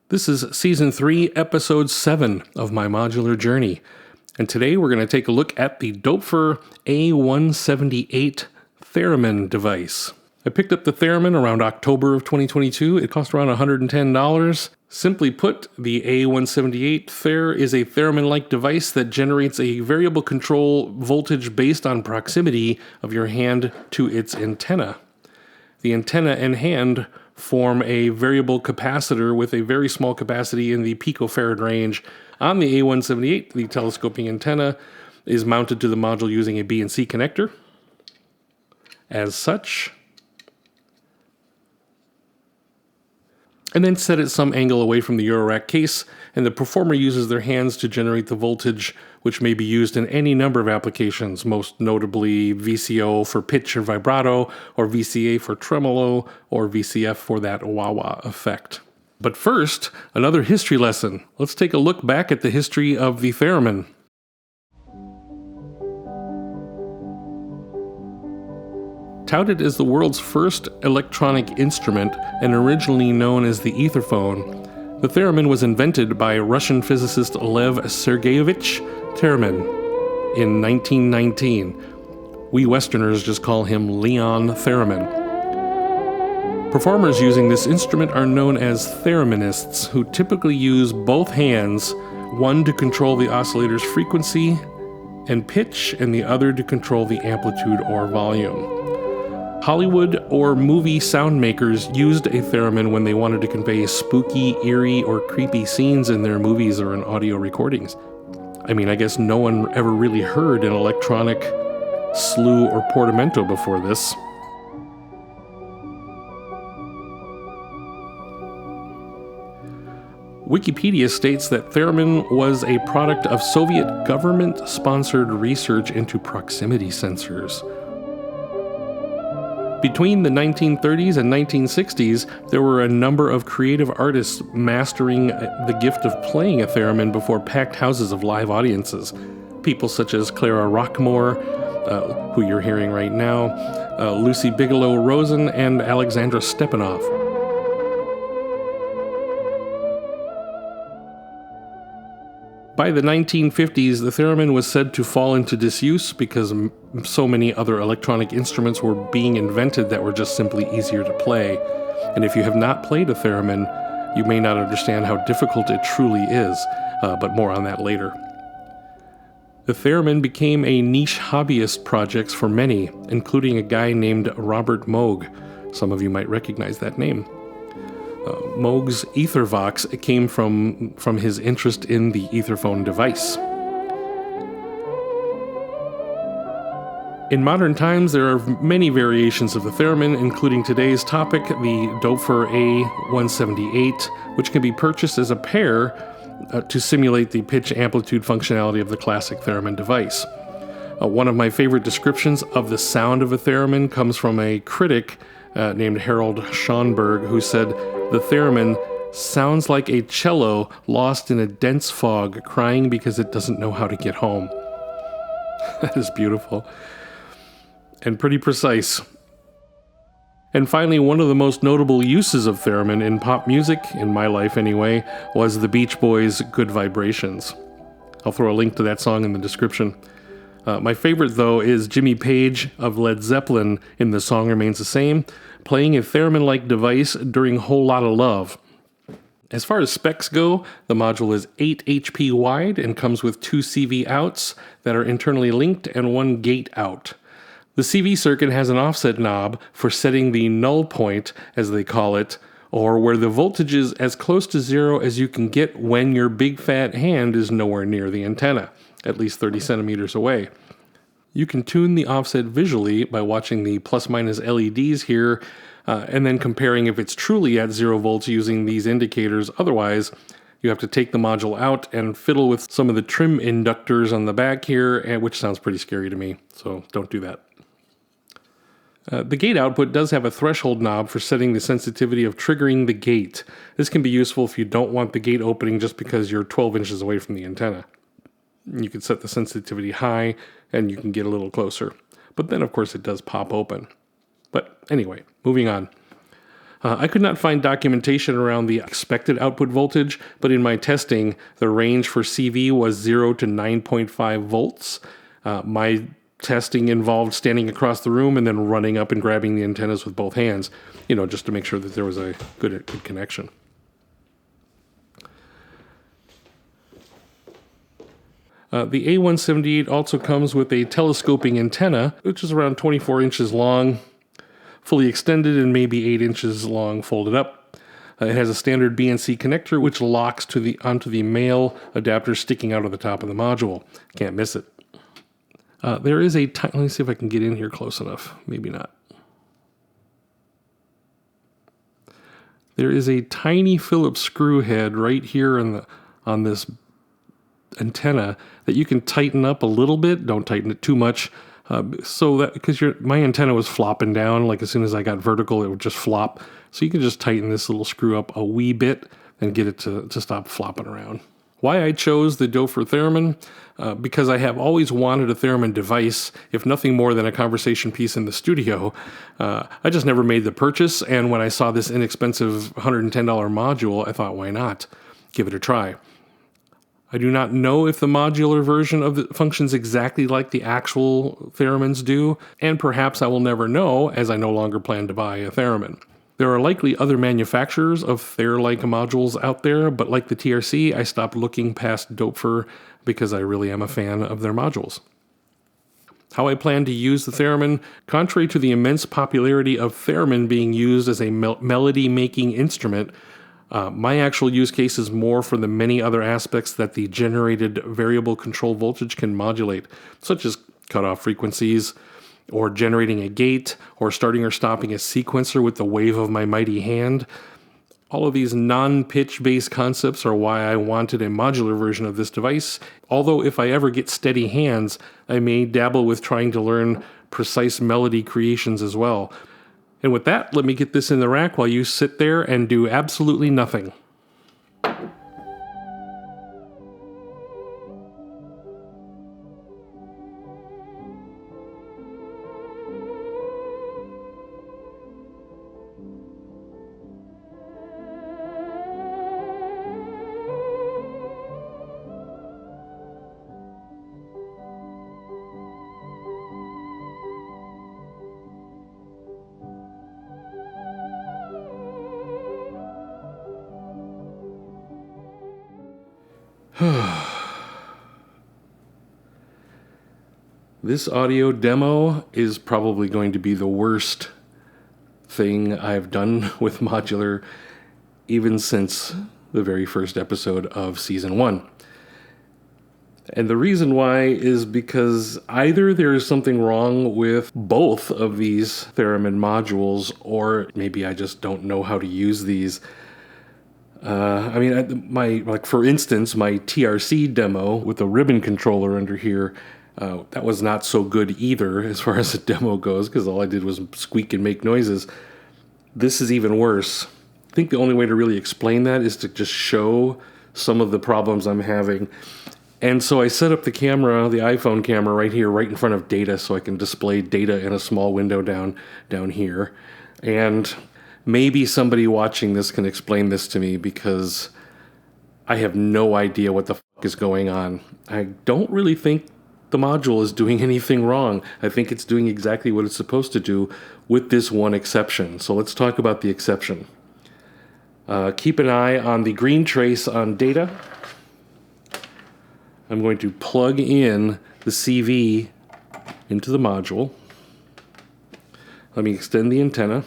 This is Season 3, Episode 7 of my modular journey, and today we're going to take a look at the Doepfer A-178 Theremin device. I picked up the Theremin around October of 2022. It cost around $110. Simply put, the A-178 THER is a Theremin-like device that generates a variable control voltage based on proximity of your hand to its antenna. The antenna and hand form a variable capacitor with a very small capacity in the picofarad range. On the A178, the telescoping antenna is mounted to the module using a B and C connector. As such, and then set at some angle away from the Eurorack case, and the performer uses their hands to generate the voltage, which may be used in any number of applications, most notably VCO for pitch or vibrato, or VCA for tremolo, or VCF for that wah-wah effect. But first, another history lesson. Let's take a look back at the history of the Theremin. Touted as the world's first electronic instrument and originally known as the etherphone, the theremin was invented by Russian physicist Lev Sergeyevich Theremin in 1919. We Westerners just call him Leon Theremin. Performers using this instrument are known as thereminists, who typically use both hands, one to control the oscillator's frequency and pitch, and the other to control the amplitude or volume. Hollywood or movie sound makers used a theremin when they wanted to convey spooky, eerie, or creepy scenes in their movies or in audio recordings. I mean, I guess no one ever really heard an electronic slew or portamento before this. Wikipedia states that theremin was a product of Soviet government-sponsored research into proximity sensors. Between the 1930s and 1960s, there were a number of creative artists mastering the gift of playing a theremin before packed houses of live audiences. People such as Clara Rockmore, who you're hearing right now, Lucy Bigelow Rosen, and Alexandra Stepanov. By the 1950s, the theremin was said to fall into disuse because so many other electronic instruments were being invented that were just simply easier to play. And if you have not played a theremin, you may not understand how difficult it truly is, but more on that later. The theremin became a niche hobbyist project for many, including a guy named Robert Moog. Some of you might recognize that name. Moog's Ethervox came from his interest in the etherphone device. In modern times, there are many variations of the theremin, including today's topic, the Doepfer A-178, which can be purchased as a pair to simulate the pitch amplitude functionality of the classic theremin device. One of my favorite descriptions of the sound of a theremin comes from a critic named Harold Schonberg, who said, "The theremin sounds like a cello lost in a dense fog, crying because it doesn't know how to get home." That is beautiful. And pretty precise. And finally, one of the most notable uses of theremin in pop music, in my life anyway, was the Beach Boys' Good Vibrations. I'll throw a link to that song in the description. My favorite, though, is Jimmy Page of Led Zeppelin in The Song Remains the Same, playing a theremin-like device during Whole Lotta Love. As far as specs go, the module is 8 HP wide and comes with 2 CV outs that are internally linked and 1 gate out. The CV circuit has an offset knob for setting the null point, as they call it, or where the voltage is as close to zero as you can get when your big fat hand is nowhere near the antenna, at least 30 centimeters away. You can tune the offset visually by watching the plus-minus LEDs here, and then comparing if it's truly at 0 volts using these indicators. Otherwise, you have to take the module out and fiddle with some of the trim inductors on the back here, which sounds pretty scary to me, so don't do that. The gate output does have a threshold knob for setting the sensitivity of triggering the gate. This can be useful if you don't want the gate opening just because you're 12 inches away from the antenna. You can set the sensitivity high and you can get a little closer. But then, of course, it does pop open. But anyway, moving on. I could not find documentation around the expected output voltage, but in my testing, the range for CV was 0 to 9.5 volts. My testing involved standing across the room and then running up and grabbing the antennas with both hands, just to make sure that there was a good connection. The A-178 also comes with a telescoping antenna, which is around 24 inches long, fully extended, and maybe 8 inches long folded up. It has a standard BNC connector, which locks onto the male adapter sticking out of the top of the module. Can't miss it. There is let me see if I can get in here close enough. Maybe not. There is a tiny Phillips screw head right here on this antenna that you can tighten up a little bit. Don't tighten it too much. Because my antenna was flopping down, like as soon as I got vertical, it would just flop. So you can just tighten this little screw up a wee bit and get it to stop flopping around. Why I chose the Doepfer Theremin? Because I have always wanted a Theremin device, if nothing more than a conversation piece in the studio. I just never made the purchase, and when I saw this inexpensive $110 module, I thought, why not? Give it a try. I do not know if the modular version of it functions exactly like the actual Theremins do, and perhaps I will never know, as I no longer plan to buy a Theremin. There are likely other manufacturers of THER-like modules out there, but like the TRC, I stopped looking past Doepfer because I really am a fan of their modules. How I plan to use the Theremin: contrary to the immense popularity of Theremin being used as a melody-making instrument, my actual use case is more for the many other aspects that the generated variable control voltage can modulate, such as cutoff frequencies, or generating a gate, or starting or stopping a sequencer with the wave of my mighty hand. All of these non-pitch based concepts are why I wanted a modular version of this device, although if I ever get steady hands, I may dabble with trying to learn precise melody creations as well. And with that, let me get this in the rack while you sit there and do absolutely nothing. This audio demo is probably going to be the worst thing I've done with modular even since the very first episode of Season 1. And the reason why is because either there is something wrong with both of these Theremin modules, or maybe I just don't know how to use these. For instance, my TRC demo with the ribbon controller under here, that was not so good either as far as the demo goes, because all I did was squeak and make noises. This is even worse. I think the only way to really explain that is to just show some of the problems I'm having. And so I set up the camera, the iPhone camera, right here, right in front of data, so I can display data in a small window down here. And maybe somebody watching this can explain this to me, because I have no idea what the fuck is going on. I don't really think the module is doing anything wrong. I think it's doing exactly what it's supposed to do, with this one exception. So let's talk about the exception. Keep an eye on the green trace on data. I'm going to plug in the CV into the module. Let me extend the antenna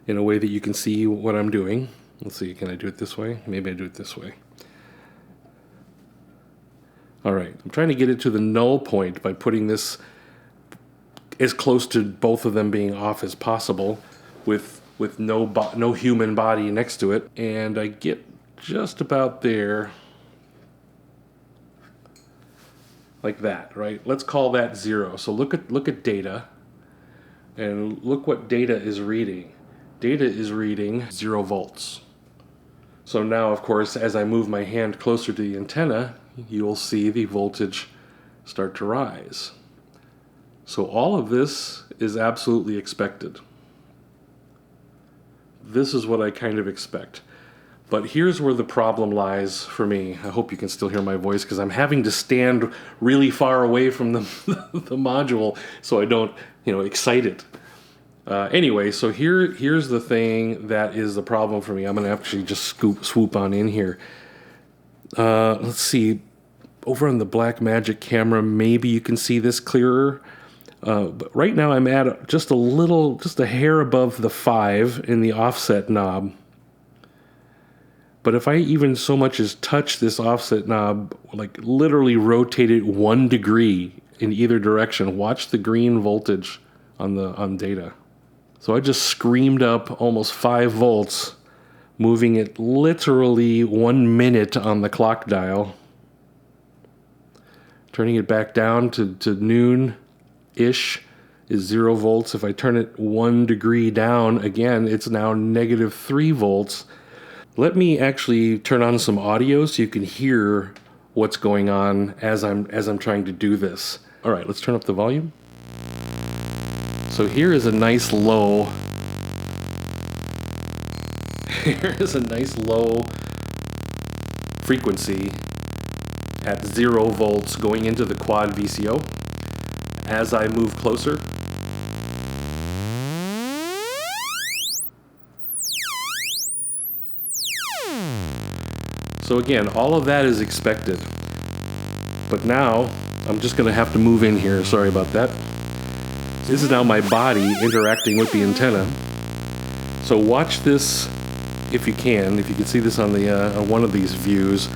in a way that you can see what I'm doing. Let's see, can I do it this way? Maybe I do it this way. All right, I'm trying to get it to the null point by putting this as close to both of them being off as possible, with no human body next to it. And I get just about there, like that, right? Let's call that 0. So look at data, and look what data is reading. Data is reading 0 volts. So now, of course, as I move my hand closer to the antenna, you'll see the voltage start to rise. So all of this is absolutely expected. this is what I kind of expect. But here's where the problem lies for me. I hope you can still hear my voice because I'm having to stand really far away from the, the module so I don't, excite it. Anyway, so here's the thing that is the problem for me. I'm going to actually just swoop on in here. Let's see. Over on the Blackmagic camera, maybe you can see this clearer. But right now I'm at just a hair above the 5 in the offset knob. But if I even so much as touch this offset knob, like literally rotate it 1 degree in either direction, watch the green voltage on data. So I just screamed up almost 5 volts, moving it literally 1 minute on the clock dial. Turning it back down to noon-ish is 0 volts. If I turn it 1 degree down, again, it's now negative 3 volts. Let me actually turn on some audio so you can hear what's going on as I'm trying to do this. All right, let's turn up the volume. So here is a nice low. Here is a nice low frequency at 0 volts going into the quad VCO. As I move closer, so again, all of that is expected. But now, I'm just going to have to move in here. Sorry about that. This is now my body interacting with the antenna. So watch this if you can. If you can see this on the on one of these views.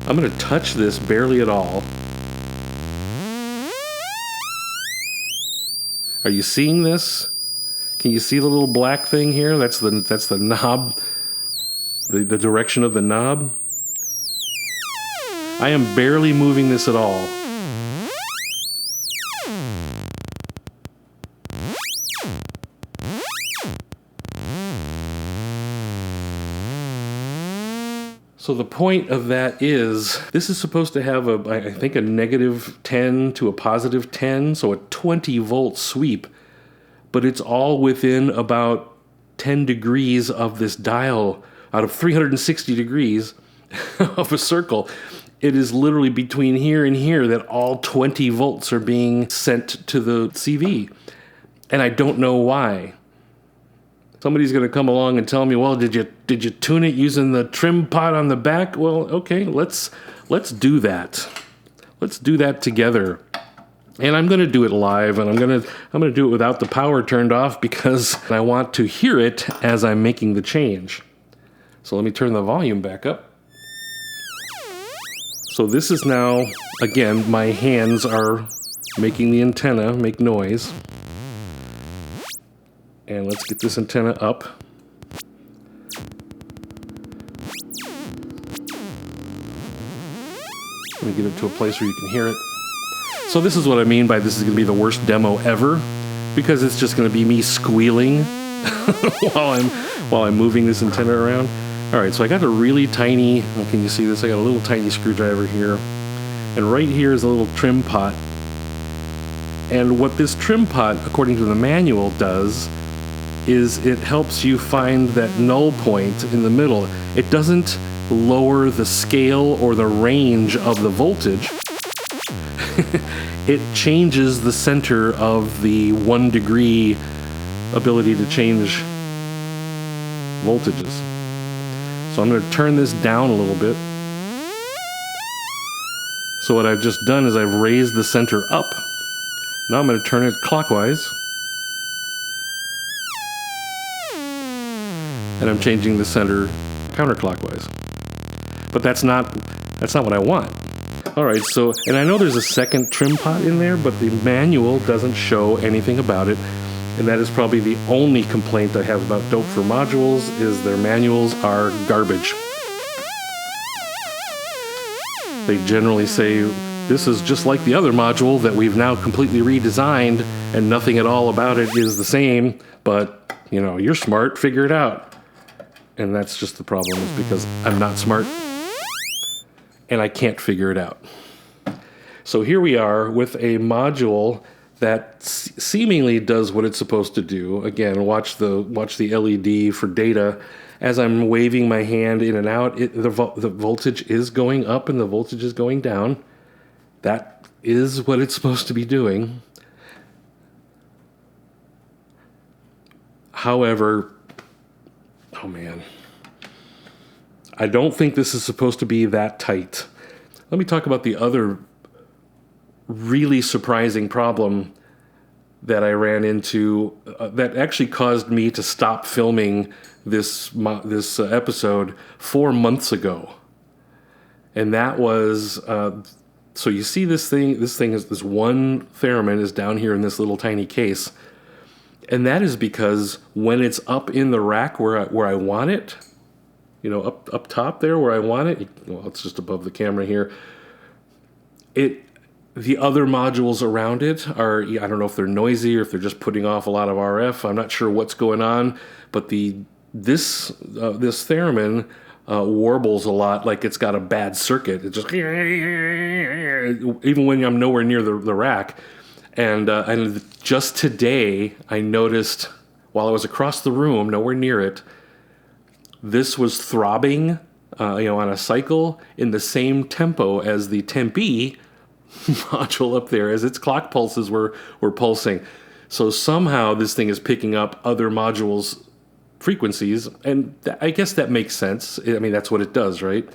I'm going to touch this barely at all. Are you seeing this? Can you see the little black thing here? That's the knob, the direction of the knob. I am barely moving this at all. So the point of that is, this is supposed to have I think a negative 10 to a positive 10, so a 20 volt sweep, but it's all within about 10 degrees of this dial out of 360 degrees of a circle. It is literally between here and here that all 20 volts are being sent to the CV. And I don't know why. Somebody's going to come along and tell me, well, did you tune it using the trim pot on the back? Well, okay, let's do that. Let's do that together. And I'm going to do it live, and I'm going to do it without the power turned off because I want to hear it as I'm making the change. So let me turn the volume back up. So this is now, again, my hands are making the antenna make noise. And let's get this antenna up. Let me get it to a place where you can hear it. So this is what I mean by this is going to be the worst demo ever, because it's just going to be me squealing while I'm moving this antenna around. All right, so I got a really tiny, can you see this? I got a little tiny screwdriver here. And right here is a little trim pot. And what this trim pot, according to the manual, does is it helps you find that null point in the middle. It doesn't lower the scale or the range of the voltage. It changes the center of the 1 degree ability to change voltages. So I'm going to turn this down a little bit. So what I've just done is I've raised the center up. Now I'm going to turn it clockwise. And I'm changing the center counterclockwise. But that's not what I want. All right, so, and I know there's a second trim pot in there, but the manual doesn't show anything about it. And that is probably the only complaint I have about Doepfer modules, is their manuals are garbage. They generally say, this is just like the other module that we've now completely redesigned, and nothing at all about it is the same, but, you're smart, figure it out. And that's just the problem, is because I'm not smart, and I can't figure it out. So here we are with a module that seemingly does what it's supposed to do. Again, watch the LED for data. As I'm waving my hand in and out, the voltage is going up and the voltage is going down. That is what it's supposed to be doing. However, oh man, I don't think this is supposed to be that tight. Let me talk about the other really surprising problem that I ran into that actually caused me to stop filming this episode 4 months ago. And that was, so you see this one Theremin is down here in this little tiny case. And that is because when it's up in the rack where I want it, you know, up top there where I want it, well, it's just above the camera here, the other modules around it are, I don't know if they're noisy or if they're just putting off a lot of RF. I'm not sure what's going on, but this Theremin warbles a lot like it's got a bad circuit. It just, even when I'm nowhere near the rack. And just today, I noticed while I was across the room, nowhere near it, this was throbbing, on a cycle in the same tempo as the Tempe module up there, as its clock pulses were pulsing. So somehow this thing is picking up other modules' frequencies, and I guess that makes sense. I mean, that's what it does, right?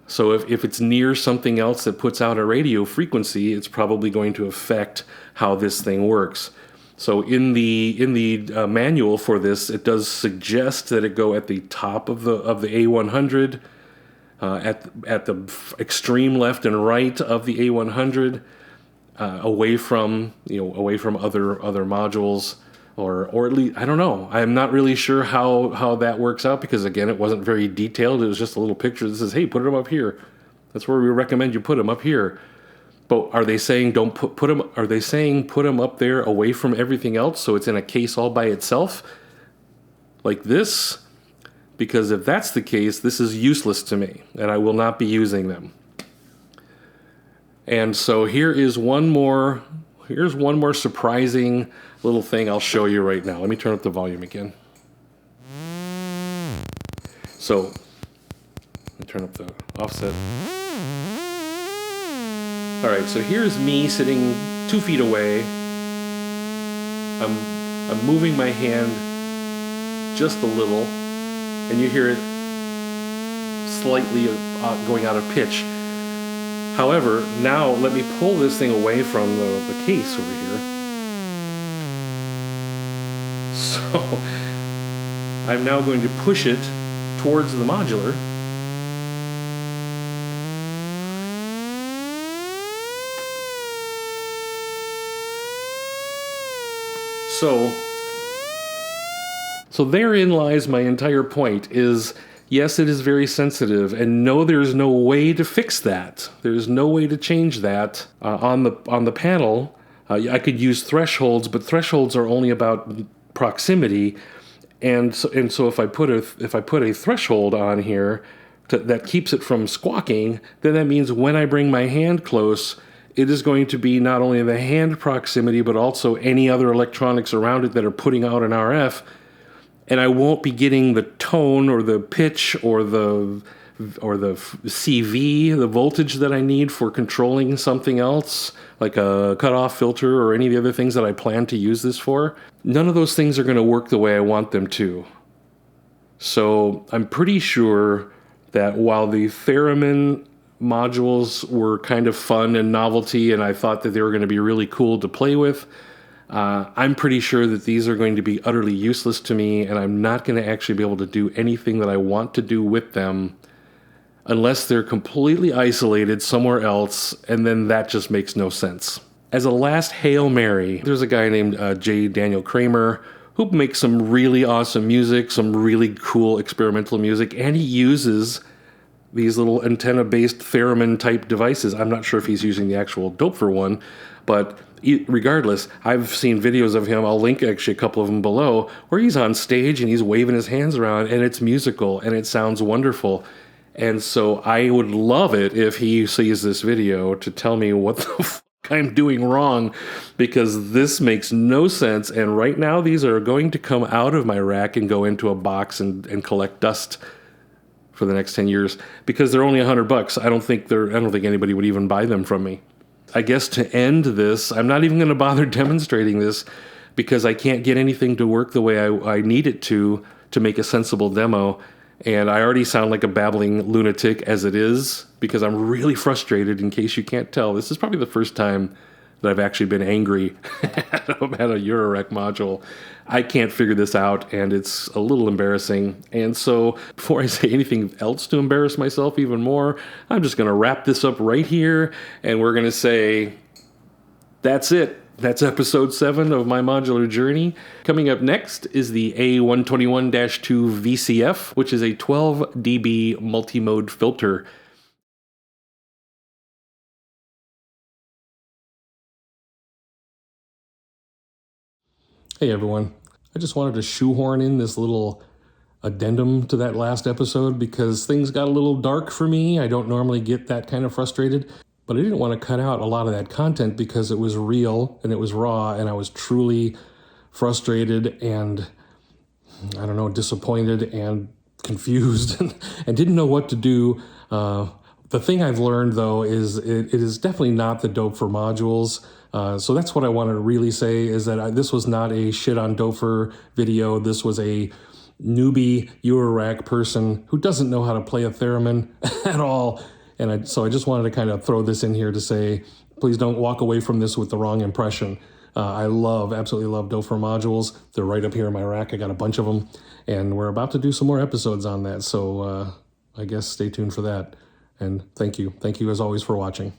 So if it's near something else that puts out a radio frequency, it's probably going to affect how this thing works. So in the manual for this, it does suggest that it go at the top of the A100, at the extreme left and right of the A100, away from other modules, or at least, I don't know. I'm not really sure how that works out, because again, it wasn't very detailed. It was just a little picture that says, hey, put them up here. That's where we recommend you put them, up here. But are they saying put them? Are they saying put them up there away from everything else, so it's in a case all by itself, like this? Because if that's the case, this is useless to me, and I will not be using them. And so here's one more surprising little thing I'll show you right now. Let me turn up the volume again. So let me turn up the offset. All right, so here's me sitting 2 feet away. I'm moving my hand just a little, and you hear it slightly going out of pitch. However, now let me pull this thing away from the case over here. So I'm now going to push it towards the modular. So therein lies my entire point, is yes, it is very sensitive, and no, there's no way to fix that. There's no way to change that on the panel. I could use thresholds, but thresholds are only about proximity, and so if I put a threshold on here that keeps it from squawking, then that means when I bring my hand close, it is going to be not only the hand proximity, but also any other electronics around it that are putting out an RF. And I won't be getting the tone or the pitch or the CV, the voltage that I need for controlling something else, like a cutoff filter or any of the other things that I plan to use this for. None of those things are going to work the way I want them to. So I'm pretty sure that while the Theremin modules were kind of fun and novelty, and I thought that they were going to be really cool to play with, I'm pretty sure that these are going to be utterly useless to me, and I'm not going to actually be able to do anything that I want to do with them unless they're completely isolated somewhere else, and then that just makes no sense. As a last Hail Mary, there's a guy named J. Daniel Cramer who makes some really awesome music, some really cool experimental music, and he uses these little antenna-based Theremin-type devices. I'm not sure if he's using the actual Doepfer one, but regardless, I've seen videos of him, I'll link actually a couple of them below, where he's on stage and he's waving his hands around, and it's musical, and it sounds wonderful. And so I would love it if he sees this video to tell me what the I'm doing wrong, because this makes no sense. And right now, these are going to come out of my rack and go into a box and collect dust for the next 10 years, because they're only $100. I don't think anybody would even buy them from me. I guess to end this, I'm not even going to bother demonstrating this, because I can't get anything to work the way I need it to make a sensible demo. And I already sound like a babbling lunatic as it is, because I'm really frustrated. In case you can't tell, this is probably the first time that I've actually been angry at a Eurorack module. I can't figure this out, and it's a little embarrassing. And so before I say anything else to embarrass myself even more, I'm just going to wrap this up right here, and we're going to say, that's it. That's episode 7 of my modular journey. Coming up next is the A-121-2 VCF, which is a 12 dB multi-mode filter. Hey everyone, I just wanted to shoehorn in this little addendum to that last episode, because things got a little dark for me. I don't normally get that kind of frustrated, but I didn't want to cut out a lot of that content because it was real and it was raw, and I was truly frustrated and, I don't know, disappointed and confused and didn't know what to do. The thing I've learned, though, is it is definitely not the Doepfer modules. So that's what I wanted to really say, is that this was not a shit on Doepfer video. This was a newbie Eurorack person who doesn't know how to play a theremin at all. And so I just wanted to kind of throw this in here to say, please don't walk away from this with the wrong impression. I absolutely love Doepfer modules. They're right up here in my rack. I got a bunch of them, and we're about to do some more episodes on that. So I guess stay tuned for that. And thank you. Thank you as always for watching.